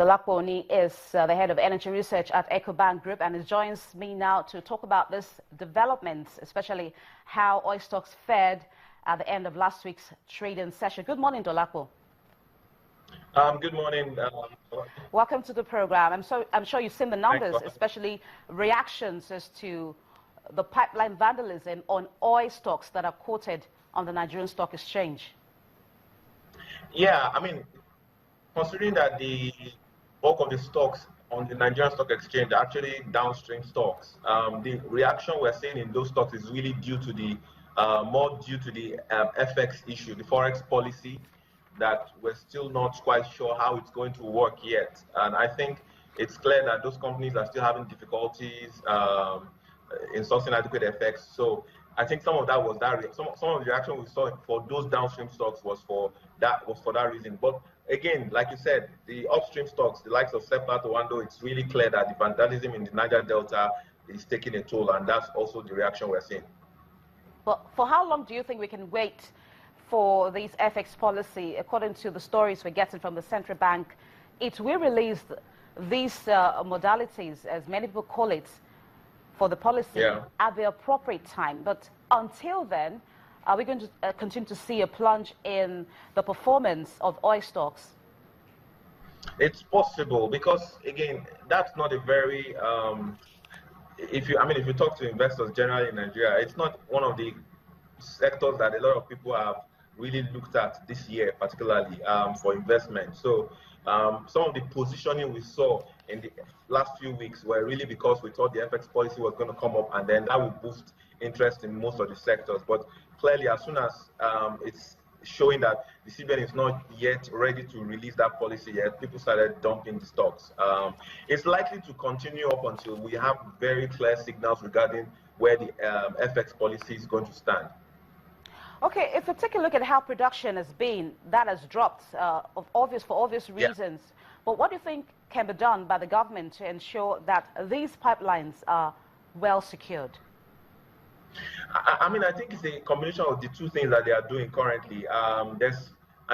Dolakboni is the head of energy research at EcoBank Group and joins me now to talk about this developments, especially how oil stocks fared at the end of last week's trading session. Good morning, Dolakbo. Good morning. Welcome to the program. I'm sure you've seen the numbers, especially reactions as to the pipeline vandalism on oil stocks that are quoted on the Nigerian Stock Exchange. Yeah, I mean, considering that the bulk of the stocks on the Nigerian Stock Exchange are actually downstream stocks, the reaction we're seeing in those stocks is really due to the more due to the FX issue, the forex policy, that we're still not quite sure how it's going to work yet. And I think it's clear that those companies are still having difficulties in sourcing adequate FX. So I think some of that was that. Some of the reaction we saw for those downstream stocks was for that reason. But again, like you said, the upstream stocks, the likes of Seplat, Owando, it's really clear that the vandalism in the Niger Delta is taking a toll, and that's also the reaction we're seeing. But for how long do you think we can wait for these FX policy? According to the stories we're getting from the central bank, it will release these modalities, as many people call it, for the policy at the appropriate time. But until then, are we going to continue to see a plunge in the performance of oil stocks? It's possible because, again, that's not a very if you talk to investors generally in Nigeria, it's not one of the sectors that a lot of people have really looked at this year, particularly for investment. So some of the positioning we saw in the last few weeks were really because we thought the FX policy was going to come up, and then that would boost interest in most of the sectors. But clearly, as soon as it's showing that the CBN is not yet ready to release that policy yet, people started dumping the stocks. It's likely to continue up until we have very clear signals regarding where the FX policy is going to stand. Okay, if we take a look at how production has been, that has dropped for obvious reasons. Yeah. But what do you think can be done by the government to ensure that these pipelines are well secured? I mean, I think it's a combination of the two things that they are doing currently. I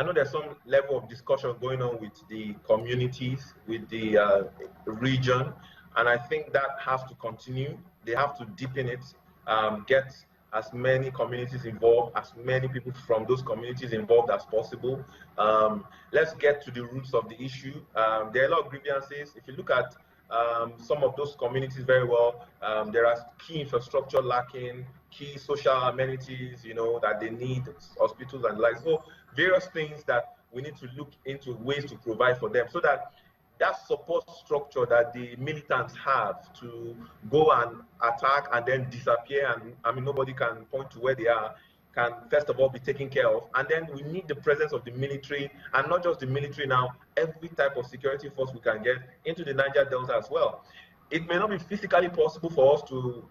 know there's some level of discussion going on with the communities, with the region, and I think that has to continue. They have to deepen it, get as many communities involved, as many people from those communities involved as possible. Let's get to the roots of the issue. There are a lot of grievances. If you look at some of those communities very well, there are key infrastructure lacking, key social amenities, that they need, hospitals and the like. So various things that we need to look into ways to provide for them, so that that support structure that the militants have to go and attack and then disappear, and nobody can point to where they are, can first of all be taken care of. And then we need the presence of the military, and not just the military now, every type of security force we can get into the Niger Delta as well. It may not be physically possible for us to,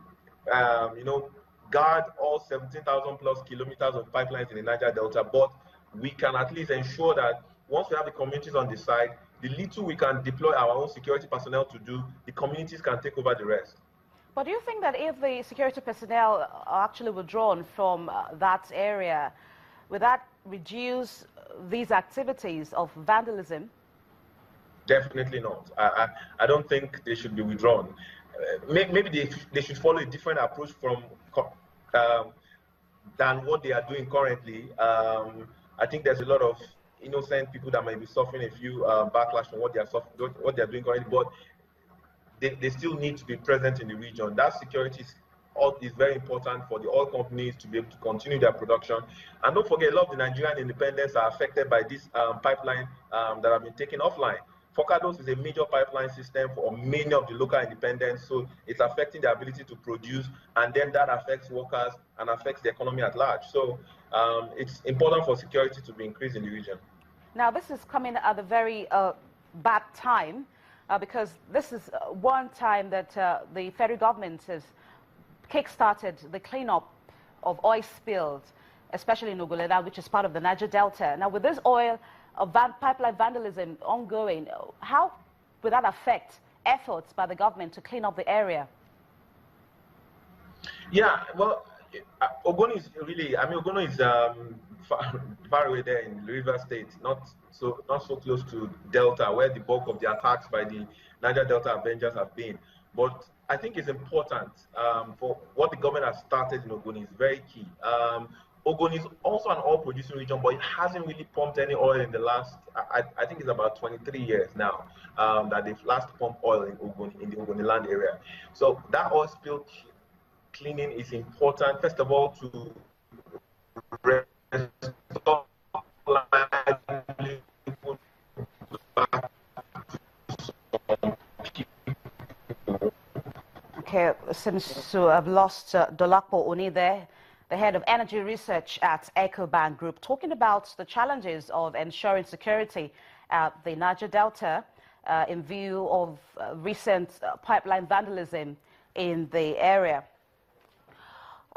guard all 17,000 plus kilometers of pipelines in the Niger Delta, but we can at least ensure that once we have the communities on the side, the little we can deploy our own security personnel to do, the communities can take over the rest. But do you think that if the security personnel are actually withdrawn from that area, would that reduce these activities of vandalism? Definitely not. I don't think they should be withdrawn. Maybe they should follow a different approach than what they are doing currently. I think there's a lot of innocent people that might be suffering a few backlash from what they are doing currently, but they still need to be present in the region. That security is very important for the oil companies to be able to continue their production. And don't forget, a lot of the Nigerian independents are affected by this pipeline that have been taken offline. Focados is a major pipeline system for many of the local independents, so it's affecting their ability to produce, and then that affects workers and affects the economy at large. So it's important for security to be increased in the region. Now, this is coming at a very bad time, because this is one time that the federal government has kick-started the cleanup of oil spills, especially in Imoukhuede, which is part of the Niger Delta. Now, with this oil pipeline vandalism ongoing, how would that affect efforts by the government to clean up the area? Yeah, well, Ogoni is really, Ogoni is far away there in River State, not so close to Delta, where the bulk of the attacks by the Niger Delta Avengers have been. But I think it's important for what the government has started in Ogoni is very key. Ogoni is also an oil-producing region, but it hasn't really pumped any oil in the last, I think it's about 23 years now that they've last pumped oil in Ogoni, in the Ogoni land area. So that oil spill cleaning is important, first of all, to restore livelihood back to some people. Okay, seems to have lost Dolapo Oni there, the head of energy research at EcoBank Group, talking about the challenges of ensuring security at the Niger Delta in view of recent pipeline vandalism in the area.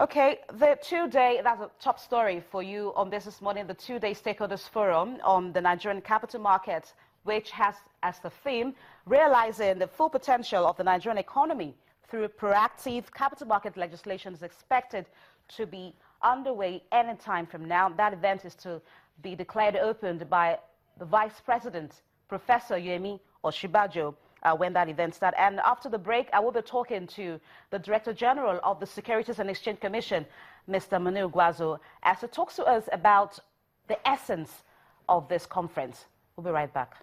Okay, the two-day, that's a top story for you on this morning, the two-day stakeholders forum on the Nigerian capital market, which has as the theme, realizing the full potential of the Nigerian economy through proactive capital market legislation is expected to be underway anytime from now. That event is to be declared opened by the Vice President, Professor Yemi Oshibajo, when that event starts. And after the break, I will be talking to the Director General of the Securities and Exchange Commission, Mr. Manu Guazo, as he talks to us about the essence of this conference. We'll be right back.